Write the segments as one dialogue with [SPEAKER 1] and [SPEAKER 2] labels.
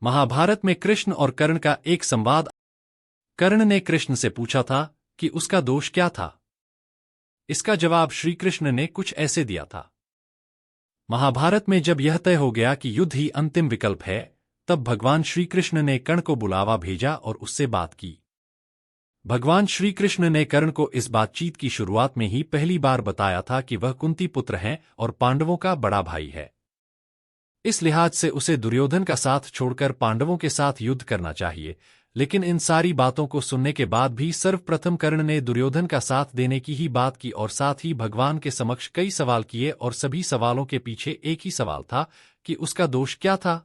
[SPEAKER 1] महाभारत में कृष्ण और कर्ण का एक संवाद। कर्ण ने कृष्ण से पूछा था कि उसका दोष क्या था। इसका जवाब श्री कृष्ण ने कुछ ऐसे दिया था। महाभारत में जब यह तय हो गया कि युद्ध ही अंतिम विकल्प है, तब भगवान श्री कृष्ण ने कर्ण को बुलावा भेजा और उससे बात की। भगवान श्री कृष्ण ने कर्ण को इस बातचीत की शुरुआत में ही पहली बार बताया था कि वह कुंती पुत्र है और पांडवों का बड़ा भाई है। इस लिहाज से उसे दुर्योधन का साथ छोड़कर पांडवों के साथ युद्ध करना चाहिए। लेकिन इन सारी बातों को सुनने के बाद भी सर्वप्रथम कर्ण ने दुर्योधन का साथ देने की ही बात की और साथ ही भगवान के समक्ष कई सवाल किए और सभी सवालों के पीछे एक ही सवाल था कि उसका दोष क्या था।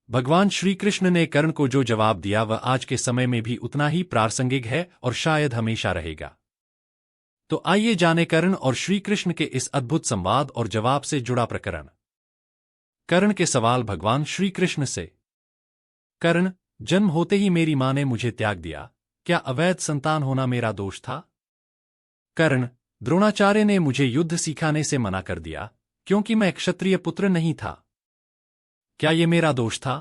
[SPEAKER 1] भगवान श्री कृष्ण ने कर्ण को जो जवाब दिया वह आज के समय में भी उतना ही प्रासंगिक है और शायद हमेशा रहेगा। तो आइए जाने कर्ण और श्री कृष्ण के इस अद्भुत संवाद और जवाब से जुड़ा प्रकरण। कर्ण के सवाल भगवान श्री कृष्ण से। कर्ण, जन्म होते ही मेरी मां ने मुझे त्याग दिया, क्या अवैध संतान होना मेरा दोष था? कर्ण, द्रोणाचार्य ने मुझे युद्ध सिखाने से मना कर दिया क्योंकि मैं क्षत्रिय पुत्र नहीं था, क्या ये मेरा दोष था?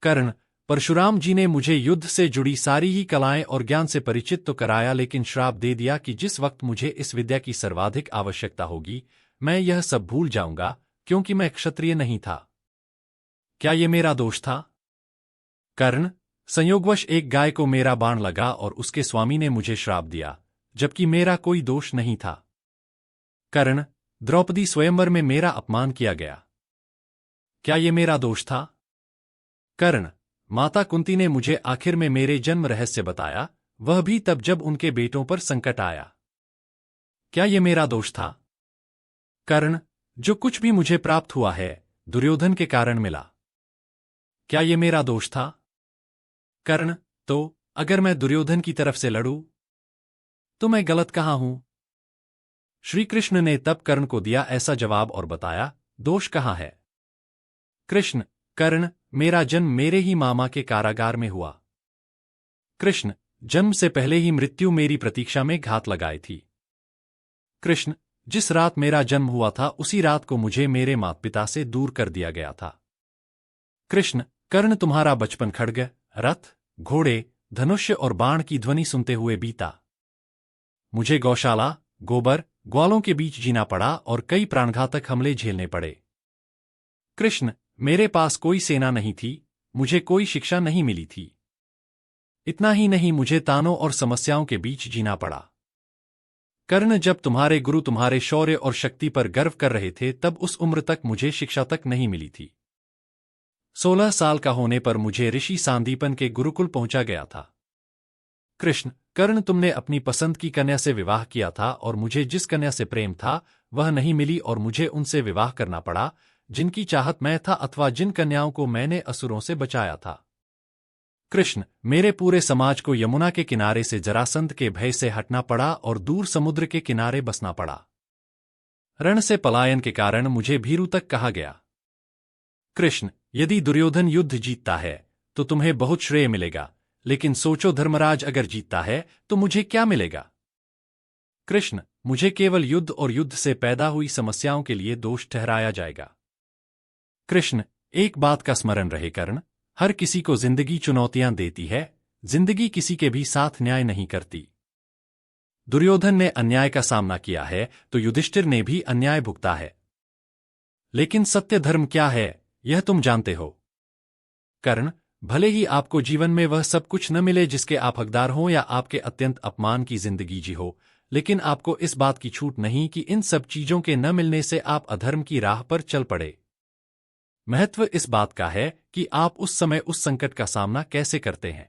[SPEAKER 1] कर्ण, परशुराम जी ने मुझे युद्ध से जुड़ी सारी ही कलाएं और ज्ञान से परिचित तो कराया, लेकिन श्राप दे दिया कि जिस वक्त मुझे इस विद्या की सर्वाधिक आवश्यकता होगी मैं यह सब भूल जाऊंगा क्योंकि मैं क्षत्रिय नहीं था, क्या ये मेरा दोष था? कर्ण, संयोगवश एक गाय को मेरा बाण लगा और उसके स्वामी ने मुझे श्राप दिया, जबकि मेरा कोई दोष नहीं था। कर्ण, द्रौपदी स्वयंवर में मेरा अपमान किया गया, क्या ये मेरा दोष था? कर्ण, माता कुंती ने मुझे आखिर में मेरे जन्म रहस्य बताया, वह भी तब जब उनके बेटों पर संकट आया, क्या ये मेरा दोष था? कर्ण, जो कुछ भी मुझे प्राप्त हुआ है दुर्योधन के कारण मिला, क्या ये मेरा दोष था? कर्ण, तो अगर मैं दुर्योधन की तरफ से लड़ूं तो मैं गलत कहाँ हूं? श्री कृष्ण ने तब कर्ण को दिया ऐसा जवाब और बताया, दोष कहाँ है? कृष्ण, कर्ण, मेरा जन्म मेरे ही मामा के कारागार में हुआ। कृष्ण, जन्म से पहले ही मृत्यु मेरी प्रतीक्षा में घात लगाई थी। कृष्ण, जिस रात मेरा जन्म हुआ था उसी रात को मुझे मेरे माता पिता से दूर कर दिया गया था। कृष्ण, कर्ण, तुम्हारा बचपन खड्ग, रथ, घोड़े, धनुष्य और बाण की ध्वनि सुनते हुए बीता। मुझे गौशाला, गोबर, ग्वालों के बीच जीना पड़ा और कई प्राणघातक हमले झेलने पड़े। कृष्ण, मेरे पास कोई सेना नहीं थी, मुझे कोई शिक्षा नहीं मिली थी। इतना ही नहीं, मुझे तानों और समस्याओं के बीच जीना पड़ा। कर्ण, जब तुम्हारे गुरु तुम्हारे शौर्य और शक्ति पर गर्व कर रहे थे तब उस उम्र तक मुझे शिक्षा तक नहीं मिली थी। 16 साल का होने पर मुझे ऋषि सांदीपन के गुरुकुल पहुंचा गया था। कृष्ण, कर्ण, तुमने अपनी पसंद की कन्या से विवाह किया था और मुझे जिस कन्या से प्रेम था वह नहीं मिली और मुझे उनसे विवाह करना पड़ा जिनकी चाहत मैं था अथवा जिन कन्याओं को मैंने असुरों से बचाया था। कृष्ण, मेरे पूरे समाज को यमुना के किनारे से जरासंध के भय से हटना पड़ा और दूर समुद्र के किनारे बसना पड़ा। रण से पलायन के कारण मुझे भीरू तक कहा गया। कृष्ण, यदि दुर्योधन युद्ध जीतता है तो तुम्हें बहुत श्रेय मिलेगा, लेकिन सोचो धर्मराज अगर जीतता है तो मुझे क्या मिलेगा? कृष्ण, मुझे केवल युद्ध और युद्ध से पैदा हुई समस्याओं के लिए दोष ठहराया जाएगा। कृष्ण, एक बात का स्मरण रहे कर्ण, हर किसी को जिंदगी चुनौतियां देती है, जिंदगी किसी के भी साथ न्याय नहीं करती। दुर्योधन ने अन्याय का सामना किया है तो युधिष्ठिर ने भी अन्याय भुगता है, लेकिन सत्य धर्म क्या है यह तुम जानते हो। कर्ण, भले ही आपको जीवन में वह सब कुछ न मिले जिसके आप हकदार हों या आपके अत्यंत अपमान की जिंदगी जी हो, लेकिन आपको इस बात की छूट नहीं कि इन सब चीजों के न मिलने से आप अधर्म की राह पर चल पड़े। महत्व इस बात का है कि आप उस समय उस संकट का सामना कैसे करते हैं।